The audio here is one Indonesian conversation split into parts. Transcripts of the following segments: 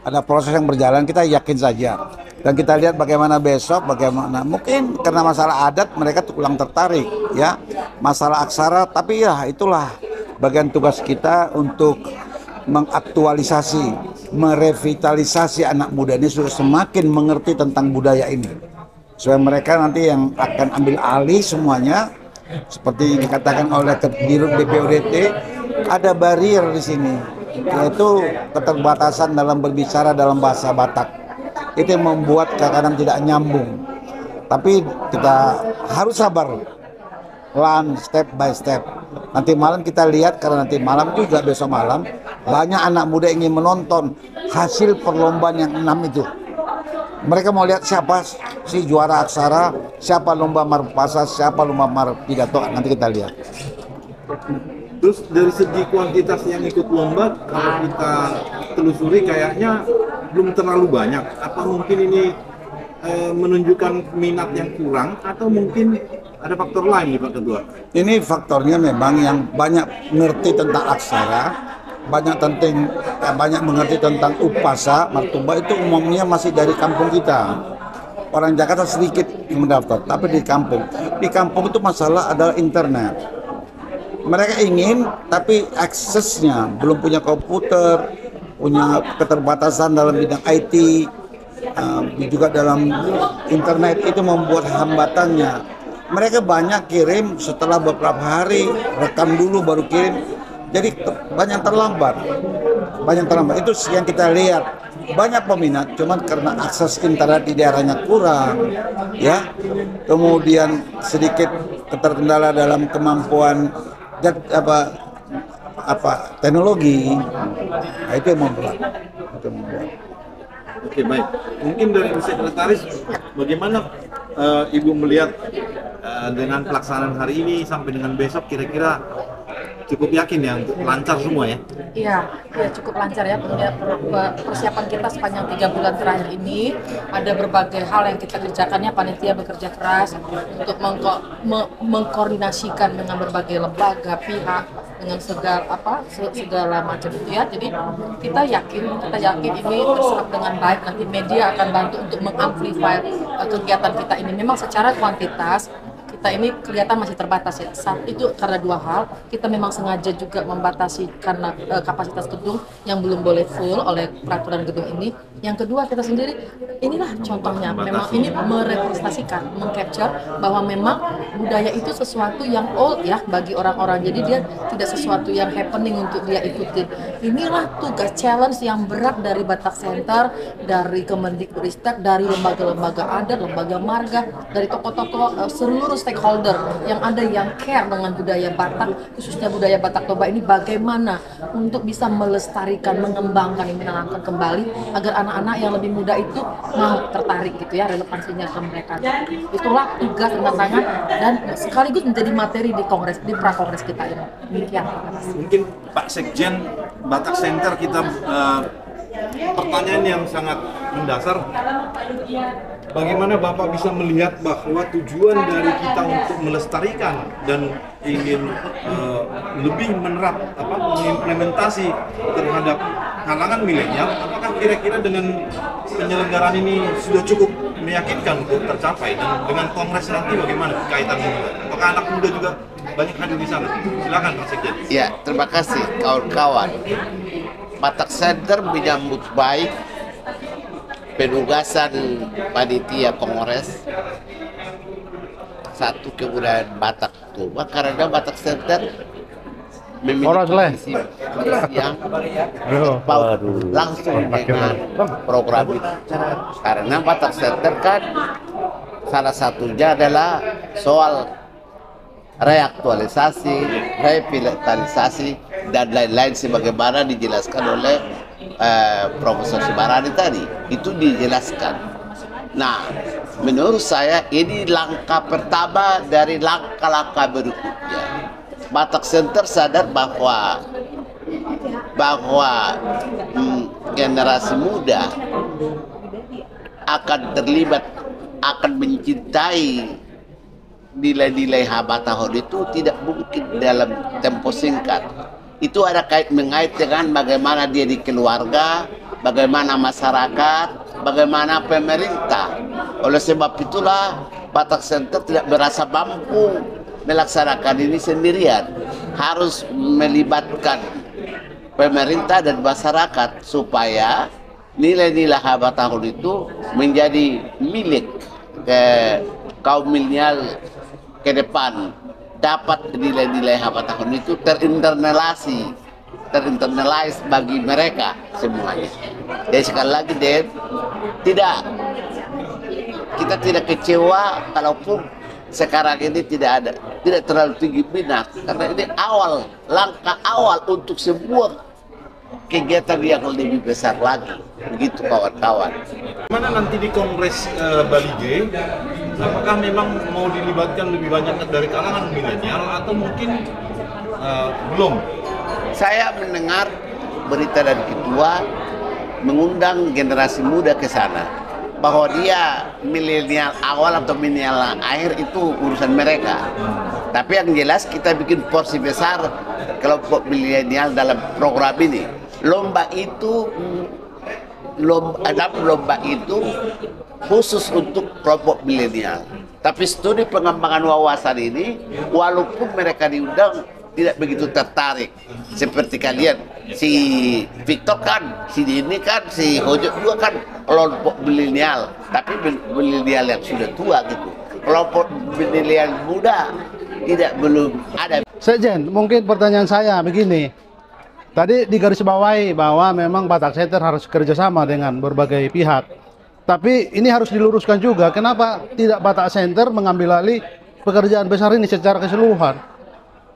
ada proses yang berjalan, kita yakin saja. Dan kita lihat bagaimana besok, bagaimana mungkin karena masalah adat mereka kurang tertarik, ya, masalah aksara. Tapi ya itulah bagian tugas kita untuk mengaktualisasi, merevitalisasi anak muda ini supaya semakin mengerti tentang budaya ini. Supaya mereka nanti yang akan ambil alih semuanya, seperti dikatakan oleh Dirut BPODT, ada barrier di sini, yaitu keterbatasan dalam berbicara dalam bahasa Batak. Itu yang membuat kadang-kadang tidak nyambung. Tapi kita harus sabar, pelan, step by step. Nanti malam kita lihat, karena nanti malam juga, besok malam banyak anak muda ingin menonton hasil perlombaan yang 6 itu. Mereka mau lihat siapa si juara aksara, siapa lomba marpasa, siapa lomba marpidato. Nanti kita lihat. Terus dari segi kuantitas yang ikut lomba, kalau kita telusuri kayaknya belum terlalu banyak. Apa mungkin ini menunjukkan minat yang kurang, atau mungkin ada faktor lain nih Pak Ketua? Ini faktornya memang yang banyak mengerti tentang aksara, banyak mengerti tentang upasa, martumba itu umumnya masih dari kampung kita. Orang Jakarta sedikit yang mendaftar, tapi di kampung itu masalah adalah internet. Mereka ingin, tapi aksesnya belum punya komputer, punya keterbatasan dalam bidang IT, juga dalam internet, itu membuat hambatannya. Mereka banyak kirim setelah beberapa hari, rekam dulu baru kirim, jadi banyak terlambat. Itu yang kita lihat. Banyak peminat, cuman karena akses internet di daerahnya kurang, ya. Kemudian sedikit keterkendala dalam kemampuan teknologi. Nah, itu yang membuat. Oke, baik. Mungkin dari sekretaris, bagaimana Ibu melihat dengan pelaksanaan hari ini sampai dengan besok, kira-kira cukup yakin ya untuk lancar semua ya? Iya, cukup lancar ya. Persiapan kita sepanjang 3 bulan terakhir ini ada berbagai hal yang kita kerjakannya. Panitia bekerja keras untuk mengkoordinasikan dengan berbagai lembaga, pihak, dengan segala macam itu ya. Jadi kita yakin ini terserap dengan baik. Nanti media akan bantu untuk mengamplify kegiatan kita ini. Memang secara kuantitas kita ini kelihatan masih terbatas ya. Saat itu karena 2 hal, kita memang sengaja juga membatasi karena kapasitas gedung yang belum boleh full oleh peraturan gedung ini. Yang kedua, kita sendiri, inilah contohnya, memang ini merepresentasikan, mengcapture bahwa memang budaya itu sesuatu yang old ya bagi orang-orang. Jadi dia tidak sesuatu yang happening untuk dia ikutin. Inilah tugas challenge yang berat dari Batak Center, dari Kemendikbudristek, dari lembaga-lembaga adat, lembaga marga, dari tokoh-tokoh, seluruh stakeholder yang ada yang care dengan budaya Batak, khususnya budaya Batak Toba ini, bagaimana untuk bisa melestarikan, mengembangkan, menanamkan kembali agar anak-anak yang lebih muda itu mau tertarik gitu ya, relevansinya ke mereka. Itulah tugas dan tantangan dan sekaligus menjadi materi di kongres, di prakongres kita ini. Demikian. Mungkin Pak Sekjen Batak Center, kita pertanyaan yang sangat mendasar. Bagaimana Bapak bisa melihat bahwa tujuan dari kita untuk melestarikan dan ingin lebih mengimplementasi terhadap kalangan milenial, apakah kira-kira dengan penyelenggaraan ini sudah cukup meyakinkan untuk tercapai, dan dengan kongres nanti bagaimana kaitannya? Apakah anak muda juga banyak hadir di sana? Silakan Pak Sekjen. Ya, terima kasih kawan-kawan. Batak Center menyambut baik penugasan panitia kongres satu kebudayaan Batak Toba, karena Batak Center memiliki visi yang terpaut langsung dengan program itu. Karena Batak Center kan salah satunya adalah soal reaktualisasi, revitalisasi, dan lain-lain sebagaimana dijelaskan oleh Profesor Subarani tadi. Itu dijelaskan. Nah, menurut saya ini langkah pertama dari langkah-langkah berikutnya. Batak Center sadar bahwa generasi muda akan terlibat, akan mencintai nilai-nilai Habatahor itu tidak mungkin dalam tempo singkat. Itu ada mengait dengan bagaimana dia di keluarga, bagaimana masyarakat, bagaimana pemerintah. Oleh sebab itulah Batak Center tidak merasa mampu melaksanakan ini sendirian, harus melibatkan pemerintah dan masyarakat supaya nilai-nilai Habatahun itu menjadi milik kaum milenial ke depan, dapat nilai-nilai Habatahun itu terinternalize bagi mereka semuanya. Jadi sekali lagi Den, kita tidak kecewa kalaupun sekarang ini tidak terlalu tinggi minat, karena ini langkah awal untuk sebuah kegiatan yang lebih besar lagi, begitu kawan-kawan. Mana nanti di Kongres Bali G, apakah memang mau dilibatkan lebih banyak dari kalangan milenial atau mungkin belum? Saya mendengar berita dari ketua mengundang generasi muda ke sana, bahwa dia milenial awal atau milenial akhir itu urusan mereka. Tapi yang jelas kita bikin porsi besar kelompok milenial dalam program ini. Lomba itu khusus untuk kelompok milenial. Tapi studi pengembangan wawasan ini, walaupun mereka diundang, tidak begitu tertarik. Seperti kalian, si Victor kan, si Dini kan, si Hojo juga kan kelompok milenial. Tapi milenial yang sudah tua gitu. Kelompok milenial muda belum ada. Sekjen, mungkin pertanyaan saya begini. Tadi digarisbawahi bahwa memang Batak Center harus kerjasama dengan berbagai pihak. Tapi ini harus diluruskan juga, kenapa tidak Batak Center mengambil alih pekerjaan besar ini secara keseluruhan?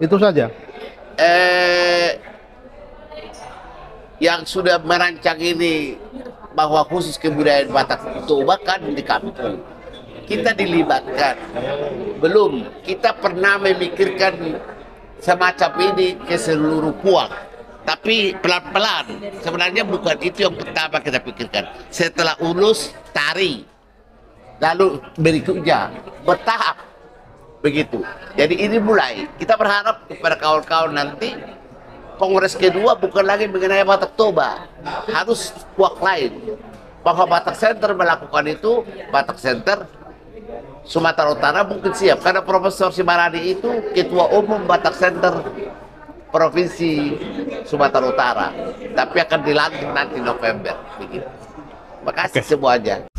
Itu saja. Yang sudah merancang ini, bahwa khusus kebudayaan Batak Toba kan di kampung. Kita dilibatkan. Belum, kita pernah memikirkan semacam ini ke seluruh Puang. Tapi pelan-pelan, sebenarnya bukan itu yang pertama kita pikirkan. Setelah ulus, tari. Lalu berikutnya, bertahap. Begitu. Jadi ini mulai. Kita berharap kepada kawan-kawan nanti, Kongres kedua bukan lagi mengenai Batak Toba. Harus puak lain. Bahwa Batak Center melakukan itu, Batak Center Sumatera Utara mungkin siap. Karena Profesor Simaradi itu Ketua Umum Batak Center Provinsi Sumatera Utara, tapi akan dilantik nanti November. Begitu. Makasih semuanya.